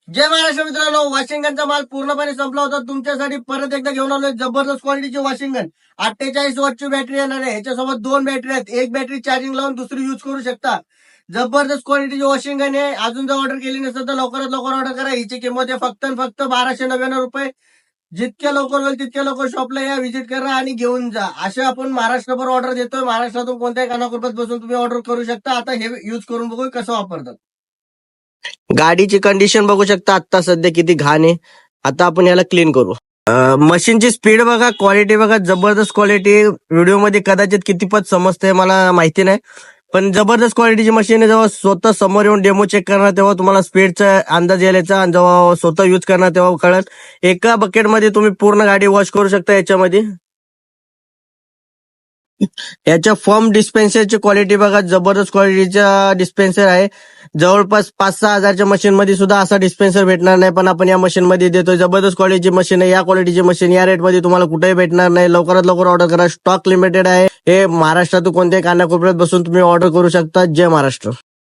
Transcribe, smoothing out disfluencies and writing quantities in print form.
जय महाराष्ट्र मित्रांनो, वॉशिंगनचा माल पूर्णपणे संपला होता. तुमच्यासाठी परत एकदा घेऊन आलोय जबरदस्त क्वालिटीची वॉशिंगन. 48 वॉटची बॅटरी येणार आहे. ह्याच्यासोबत 2 बॅटरी आहेत. एक बॅटरी चार्जिंग लावून दुसरी युज करू शकता. जबरदस्त क्वालिटीची वॉशिंगन आहे. अजून जर ऑर्डर केली नसेल तर लवकरात लवकर ऑर्डर करा. हिची किंमत आहे फक्त 1299 रुपये. जितक्या लवकर होईल तितक्या लवकर शॉपला या, व्हिजिट करा आणि घेऊन जा. असे आपण महाराष्ट्रभर ऑर्डर देतोय. महाराष्ट्रातून कोणत्याही कानाकोपऱ्यात बसून तुम्ही ऑर्डर करू शकता. आता हे युज करून बघू कसं वापरतात. गाडीची कंडिशन बघू शकता आता सध्या किती घाण आहे. आता आपण याला क्लीन करू. मशीनची स्पीड बघा, क्वालिटी बघा, जबरदस्त क्वालिटी. व्हिडिओमध्ये कदाचित कितीपत समजते मला माहिती नाही, पण जबरदस्त क्वालिटीची मशीन आहे. जेव्हा स्वतः समोर येऊन डेमो चेक करणार तेव्हा तुम्हाला स्पीडचा अंदाज यायचा, आणि जेव्हा स्वतः यूज करणार तेव्हा कळत. एका बकेटमध्ये तुम्ही पूर्ण गाडी वॉश करू शकता. याच्यामध्ये याच्या फॉर्म डिस्पेन्सरची क्वालिटी बघा, जबरदस्त क्वालिटीचा डिस्पेन्सर आहे. जवळपास 5-6 हजारच्या मशीन मध्ये सुद्धा असा डिस्पेन्सर भेटणार नाही, पण आपण या मशीन मध्ये देतोय. जबरदस्त क्वालिटीची मशीन आहे. या क्वालिटीची मशीन या रेट मध्ये तुम्हाला कुठेही भेटणार नाही. लवकरात लवकर ऑर्डर करा. स्टॉक लिमिटेड आहे. हे महाराष्ट्रातून कोणत्याही कानाकोपऱ्यात बसून तुम्ही ऑर्डर करू शकता. जय महाराष्ट्र.